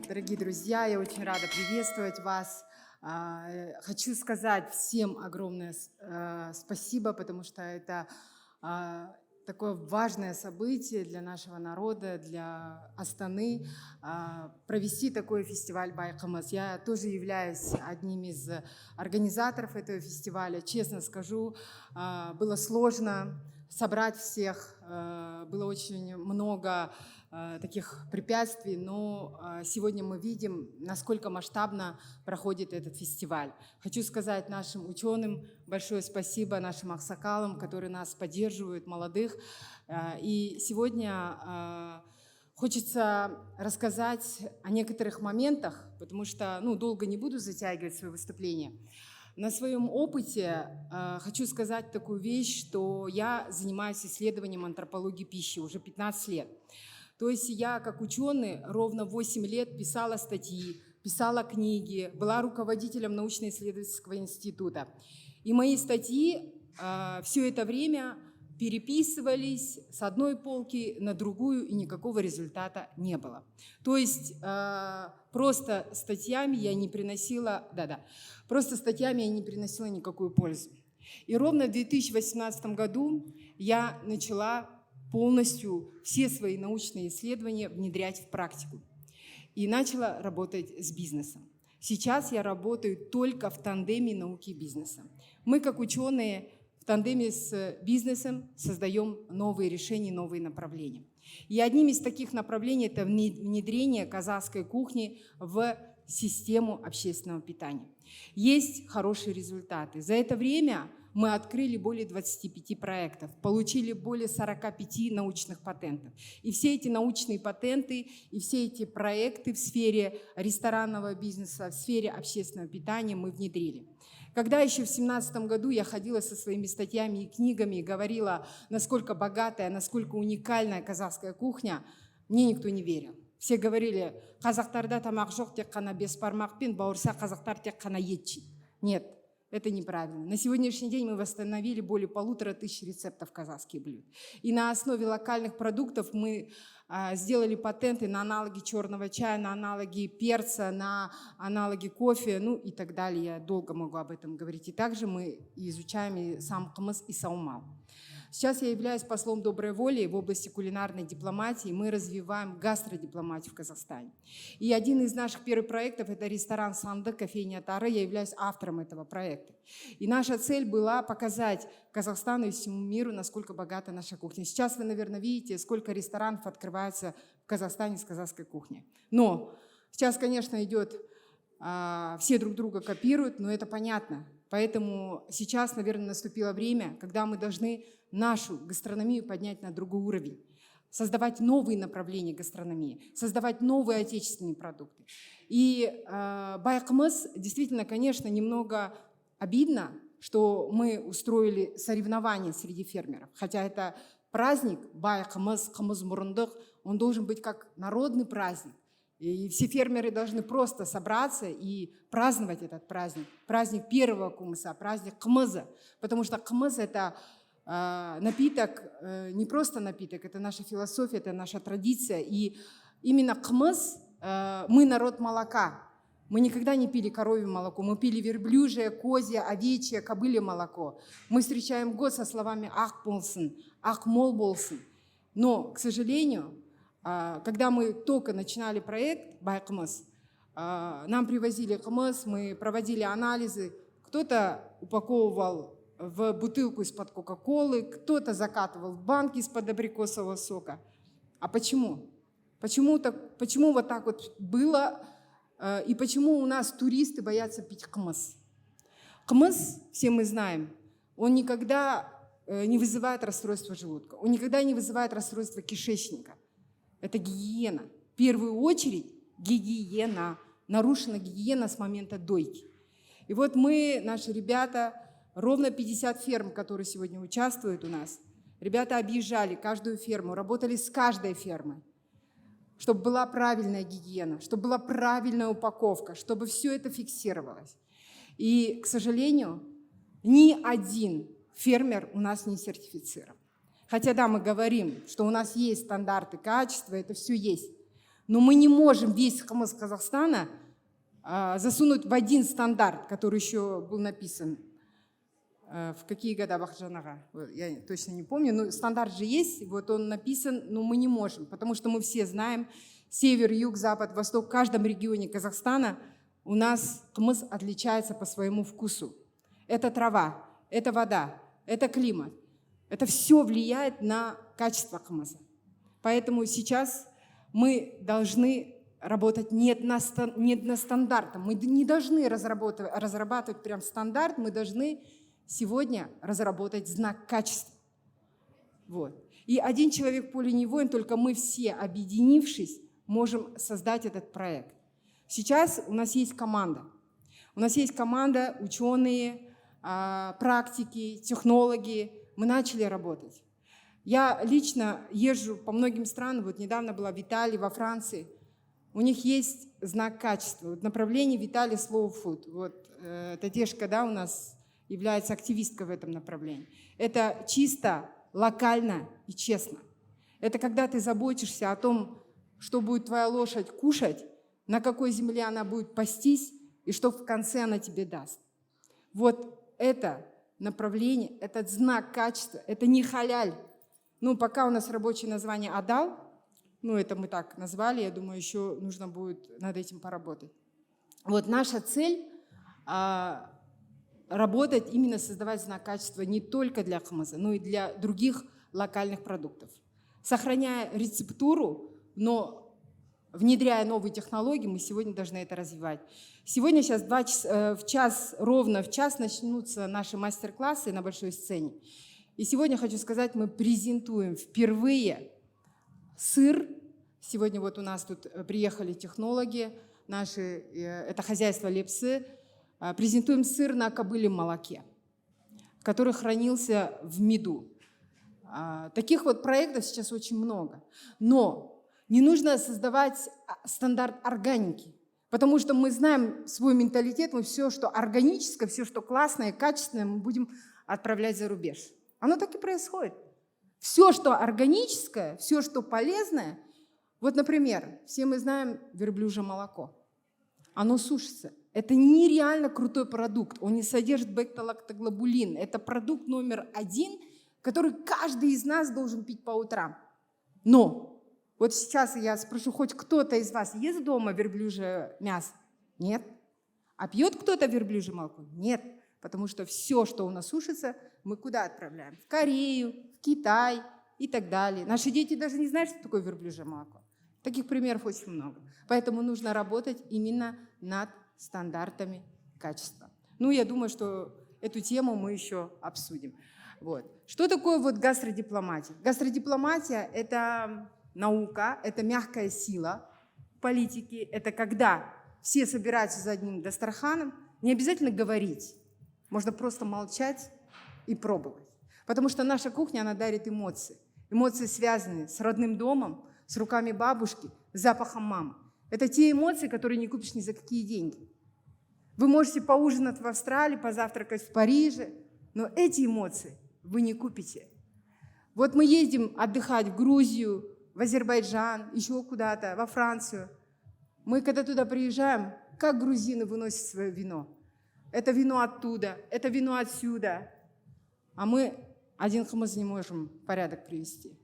Дорогие друзья, я очень рада приветствовать вас. Хочу сказать всем огромное спасибо, потому что это такое важное событие для нашего народа, для Астаны, провести такой фестиваль Байкамаз. Я тоже являюсь одним из организаторов этого фестиваля. Честно скажу, было сложно собрать всех, было очень много таких препятствий, но сегодня мы видим, насколько масштабно проходит этот фестиваль. Хочу сказать нашим ученым большое спасибо, нашим аксакалам, которые нас поддерживают, молодых. И сегодня хочется рассказать о некоторых моментах, потому что долго не буду затягивать свое выступление. На своем опыте хочу сказать такую вещь, что я занимаюсь исследованием антропологии пищи уже 15 лет. То есть я, как ученый, ровно 8 лет писала статьи, писала книги, была руководителем научно-исследовательского института. И мои статьи все это время переписывались с одной полки на другую, и никакого результата не было. То есть просто статьями я не приносила никакую пользу. И ровно в 2018 году я начала полностью все свои научные исследования внедрять в практику и начала работать с бизнесом. Сейчас я работаю только в тандеме науки и бизнеса. Мы, как ученые, в тандеме с бизнесом создаем новые решения, новые направления. И одним из таких направлений – это внедрение казахской кухни в систему общественного питания. Есть хорошие результаты. За это время мы открыли более 25 проектов, получили более 45 научных патентов. И все эти научные патенты, и все эти проекты в сфере ресторанного бизнеса, в сфере общественного питания мы внедрили. Когда еще в 2017 году я ходила со своими статьями и книгами и говорила, насколько богатая, насколько уникальная казахская кухня, мне никто не верил. Все говорили, казахтарда тамақ жоқ, тек қана бес бармақпен, бауырса казахтар тек қана ет жейді. Нет, это неправильно. На сегодняшний день мы восстановили более 1500 рецептов казахских блюд. И на основе локальных продуктов мы сделали патенты на аналоги черного чая, на аналоги перца, на аналоги кофе, и так далее. Я долго могу об этом говорить. И также мы изучаем и сам кымыз, и саумал. Сейчас я являюсь послом доброй воли в области кулинарной дипломатии. Мы развиваем гастродипломатию в Казахстане. И один из наших первых проектов – это ресторан «Сандык», кофейня «Тары». Я являюсь автором этого проекта. И наша цель была показать Казахстану и всему миру, насколько богата наша кухня. Сейчас вы, наверное, видите, сколько ресторанов открывается в Казахстане с казахской кухней. Но сейчас, конечно, идет, все друг друга копируют, но это понятно. Поэтому сейчас, наверное, наступило время, когда мы должны нашу гастрономию поднять на другой уровень, создавать новые направления гастрономии, создавать новые отечественные продукты. И Байкамаз действительно, конечно, немного обидно, что мы устроили соревнования среди фермеров. Хотя это праздник, Байкамаз, Кымыз Мұрындық, он должен быть как народный праздник. И все фермеры должны просто собраться и праздновать этот праздник. Праздник первого кумыса, праздник кымыза. Потому что кымыз – это напиток, не просто напиток, это наша философия, это наша традиция. И именно кымыз, мы народ молока. Мы никогда не пили коровье молоко, мы пили верблюжье, козье, овечье, кобылье молоко. Мы встречаем год со словами «ақ болсын», «ақ мол болсын». Но, к сожалению, когда мы только начинали проект Байкамаз, нам привозили кымыз, мы проводили анализы. Кто-то упаковывал в бутылку из-под Кока-Колы, кто-то закатывал в банки из-под абрикосового сока. А почему? Почему вот так вот было? И почему у нас туристы боятся пить кымыз? Кымыз, все мы знаем, он никогда не вызывает расстройства желудка, он никогда не вызывает расстройства кишечника. Это гигиена. В первую очередь гигиена. Нарушена гигиена с момента дойки. И вот мы, наши ребята, ровно 50 ферм, которые сегодня участвуют у нас, ребята объезжали каждую ферму, работали с каждой фермой, чтобы была правильная гигиена, чтобы была правильная упаковка, чтобы все это фиксировалось. И, к сожалению, ни один фермер у нас не сертифицирован. Хотя да, мы говорим, что у нас есть стандарты качества, это все есть. Но мы не можем весь хумус Казахстана засунуть в один стандарт, который еще был написан. В какие года Бахджанага? Я точно не помню, но стандарт же есть, вот он написан, но мы не можем, потому что мы все знаем, север, юг, запад, восток, в каждом регионе Казахстана у нас хумус отличается по своему вкусу. Это трава, это вода, это климат. Это все влияет на качество хумуса. Поэтому сейчас мы должны работать не на стандартах. Мы не должны разрабатывать прям стандарт, мы должны сегодня разработать знак качества. Вот. И один человек в поле не воин, только мы все, объединившись, можем создать этот проект. Сейчас у нас есть команда. У нас есть команда, ученые, практики, технологи. Мы начали работать. Я лично езжу по многим странам. Вот недавно была в Италии, во Франции. У них есть знак качества. Вот направление в Италии Slow Food. Вот Татешка, да, у нас является активисткой в этом направлении. Это чисто, локально и честно. Это когда ты заботишься о том, что будет твоя лошадь кушать, на какой земле она будет пастись и что в конце она тебе даст. Вот это направление, этот знак качества, это не халяль. Ну, пока у нас рабочее название «Адал», ну, это мы так назвали, я думаю, еще нужно будет над этим поработать. Вот наша цель работать, именно создавать знак качества не только для хумуса, но и для других локальных продуктов. Сохраняя рецептуру, но внедряя новые технологии, мы сегодня должны это развивать. Сегодня сейчас ровно в час начнутся наши мастер-классы на большой сцене. И сегодня, хочу сказать, мы презентуем впервые сыр. Сегодня вот у нас тут приехали технологи, наши, это хозяйство Лепсы. Презентуем сыр на кобыльем молоке, который хранился в меду. Таких вот проектов сейчас очень много. Но не нужно создавать стандарт органики, потому что мы знаем свой менталитет, мы все, что органическое, все, что классное, качественное, мы будем отправлять за рубеж. Оно так и происходит. Все, что органическое, все, что полезное, вот, например, все мы знаем верблюжье молоко. Оно сушится. Это нереально крутой продукт. Он не содержит бета-лактоглобулин. Это продукт номер 1, который каждый из нас должен пить по утрам. Но вот сейчас я спрошу, хоть кто-то из вас ест дома верблюжье мясо? Нет. А пьет кто-то верблюжье молоко? Нет. Потому что все, что у нас сушится, мы куда отправляем? В Корею, в Китай и так далее. Наши дети даже не знают, что такое верблюжье молоко. Таких примеров очень много. Поэтому нужно работать именно над стандартами качества. Ну, я думаю, что эту тему мы еще обсудим. Вот. Что такое вот гастродипломатия? Гастродипломатия – это наука, это мягкая сила политики. Это когда все собираются за одним дастарханом, не обязательно говорить, можно просто молчать и пробовать. Потому что наша кухня, она дарит эмоции. Эмоции связаны с родным домом, с руками бабушки, с запахом мамы. Это те эмоции, которые не купишь ни за какие деньги. Вы можете поужинать в Австралии, позавтракать в Париже, но эти эмоции вы не купите. Вот мы ездим отдыхать в Грузию, в Азербайджан, еще куда-то, во Францию. Мы, когда туда приезжаем, как грузины выносят свое вино. Это вино оттуда, это вино отсюда. А мы один хумус не можем в порядок привести.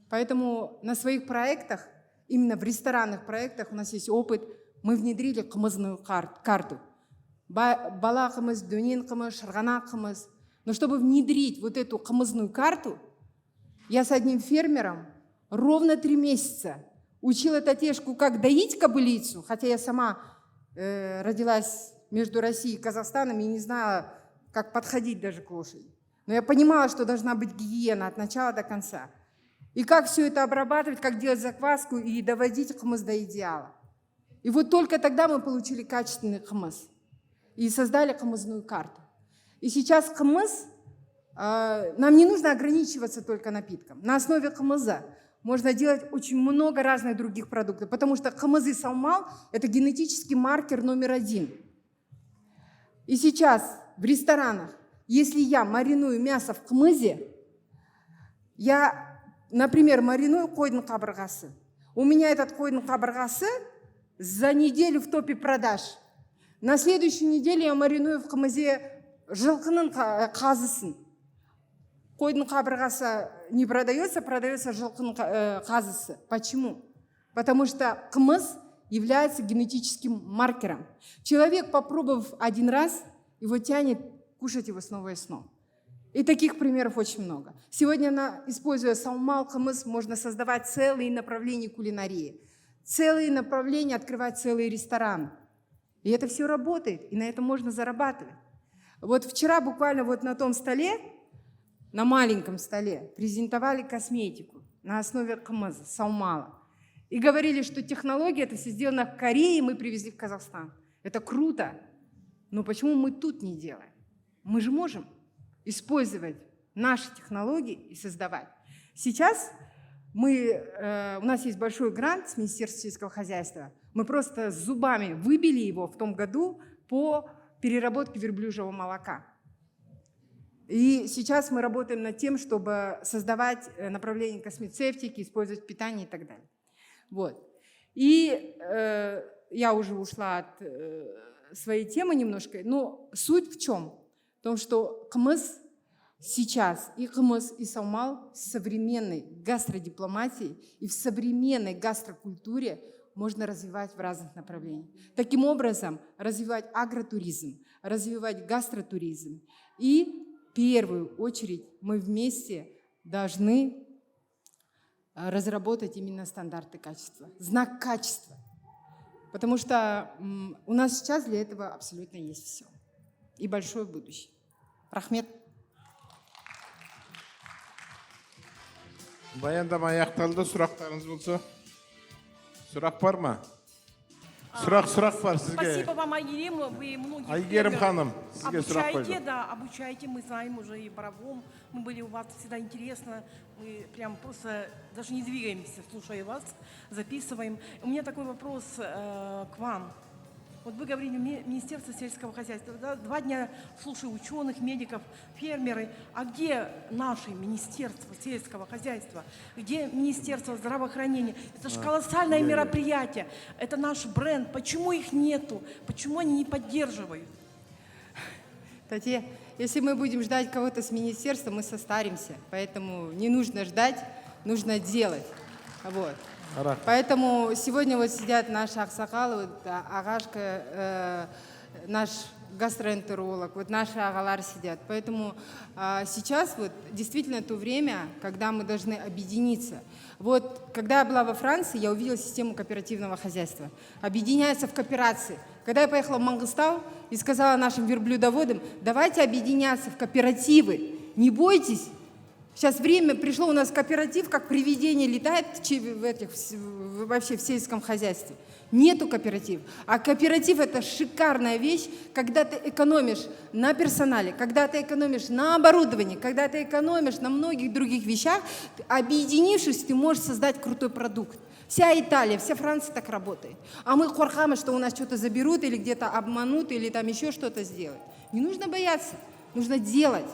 Поэтому на своих проектах, именно в ресторанных проектах у нас есть опыт, мы внедрили хумусную карту. Бала хумус, дунин хумус, шаргана хумус. Но чтобы внедрить вот эту хумусную карту, я с одним фермером ровно 3 месяца учила Татешку, как доить кобылицу, хотя я сама родилась между Россией и Казахстаном и не знала, как подходить даже к лошади. Но я понимала, что должна быть гигиена от начала до конца. И как все это обрабатывать, как делать закваску и доводить хумус до идеала. И вот только тогда мы получили качественный хумус и создали хумусную карту. И сейчас хумус, нам не нужно ограничиваться только напитком. На основе хумуса можно делать очень много разных других продуктов, потому что хумус и салмал – это генетический маркер номер 1. И сейчас в ресторанах, если я мариную мясо в хумусе, Я, например, мариную қойдың қабырғасы. У меня этот қойдың қабырғасы за неделю в топе продаж. На следующую неделю я мариную в қымызе жылқының қазысын. Қойдың қабырғасы не продается, продается жылқының қазысы. Почему? Потому что қымыз является генетическим маркером. Человек, попробовав один раз, его тянет кушать его снова и снова. И таких примеров очень много. Сегодня, используя саумал, қымыз, можно создавать целые направления кулинарии. Целые направления, открывать целые рестораны. И это все работает, и на этом можно зарабатывать. Вот вчера буквально вот на том столе, на маленьком столе, презентовали косметику на основе қымыза, саумала. И говорили, что технология это все сделано в Корее, и мы привезли в Казахстан. Это круто. Но почему мы тут не делаем? Мы же можем использовать наши технологии и создавать. Сейчас у нас есть большой грант с Министерства сельского хозяйства. Мы просто с зубами выбили его в том году по переработке верблюжьего молока. И сейчас мы работаем над тем, чтобы создавать направление космецевтики, использовать питание и так далее. Вот. И я уже ушла от своей темы немножко, но суть в чем? В том, что қымыз сейчас, и қымыз, и саумал в современной гастродипломатии и в современной гастрокультуре можно развивать в разных направлениях. Таким образом, развивать агротуризм, развивать гастротуризм. И в первую очередь мы вместе должны разработать именно стандарты качества, знак качества. Потому что у нас сейчас для этого абсолютно есть все. И большое будущее. Рахмет. Баяндама аяқталды, сұрақтарыңыз болса. Сұрақ бар ма? Сұрақ бар сізге. Спасибо вам, Айгерим. Вы многие Айгерим ханым, сізге сұрақ обучаете, қойды. да, обучаете. Мы знаем уже и Боровом. Мы были у вас, всегда интересно. Мы прям просто даже не двигаемся, слушая вас, записываем. У меня такой вопрос к вам. Вот вы говорили, Министерство сельского хозяйства. Да, 2 дня слушаю ученых, медиков, фермеры. А где наше Министерство сельского хозяйства? Где Министерство здравоохранения? Это же колоссальное мероприятие. Это наш бренд. Почему их нету? Почему они не поддерживают? Татьяна, если мы будем ждать кого-то с министерства, мы состаримся. Поэтому не нужно ждать, нужно делать. Вот. Поэтому сегодня вот сидят наши аксакалы, вот, Агашка, наш гастроэнтеролог, вот наши агалар сидят. Поэтому сейчас вот действительно то время, когда мы должны объединиться. Вот когда я была во Франции, я увидела систему кооперативного хозяйства. Объединяются в кооперации. Когда я поехала в Мангыстау и сказала нашим верблюдоводам, давайте объединяться в кооперативы, не бойтесь. Сейчас время пришло, у нас кооператив, как привидение летает вообще в сельском хозяйстве. Нету кооператива. А кооператив – это шикарная вещь, когда ты экономишь на персонале, когда ты экономишь на оборудовании, когда ты экономишь на многих других вещах. Объединившись, ты можешь создать крутой продукт. Вся Италия, вся Франция так работает. А мы хорхамы, что у нас что-то заберут или где-то обманут, или там еще что-то сделают. Не нужно бояться, нужно делать,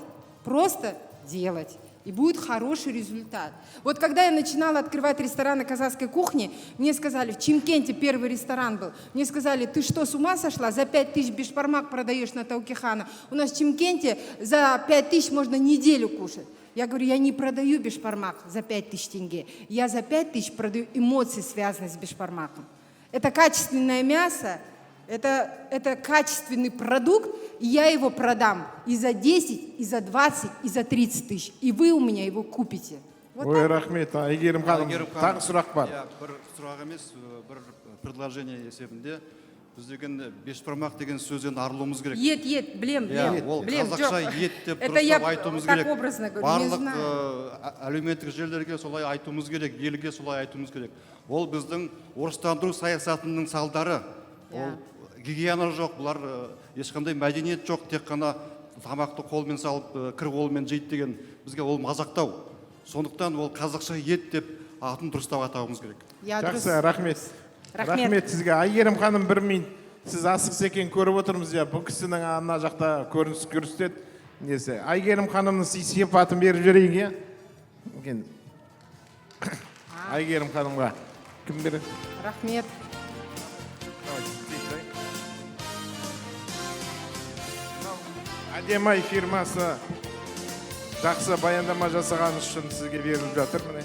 просто делать. И будет хороший результат. Вот когда я начинала открывать рестораны казахской кухни, мне сказали, в Чимкенте первый ресторан был, мне сказали, ты что, с ума сошла? За 5000 бешбармак продаешь на Таукихана. У нас в Чимкенте за 5000 можно неделю кушать. Я говорю, я не продаю бешбармак за 5000 тенге. Я за 5000 продаю эмоции, связанные с бешбармаком. Это качественное мясо, это качественный продукт, и я его продам и за 10, и за 20, и за 30 тысяч. И вы у меня его купите. Вот Ой, рахмет, Айгерим ханым, тағы сұрақ бар. Бір сұрақ емес, бір предложение есебінде. Біз деген бешбармақ деген сөзден арылуымыз керек. Ет, блем. Ол қазақша ет деп Это я дұрыстап айтуымыз так керек. образно говорю, не Барлық знаю. әлеуметтік желілерге солай айтуымыз керек, елге солай айтуымыз керек. Ол біздің орыстандыру саясатының салдары. Ол гигиена жоқ, бұлар ешқандай мәдениет жоқ, тек қана тамақты қолмен салып, кір қолмен жейді деген бізге ол мазақтау. Сондықтан ол қазақша ет деп атын дұрыстап атауымыз керек. Жақсы, рахмет. Рахмет сізге. Айгерім ханым, 1 минут. Сіз асықсыз екен көріп отырмыз, бұл кісінің ана жақта көріністеді. Айгерім ханымның сипатын беріп жіберейік, екен. Айгерім ханымға кім береді? Рахмет. Әдемай фирмасы жақсы баяндама жасағаны үшін сізге беріліп жатыр міне.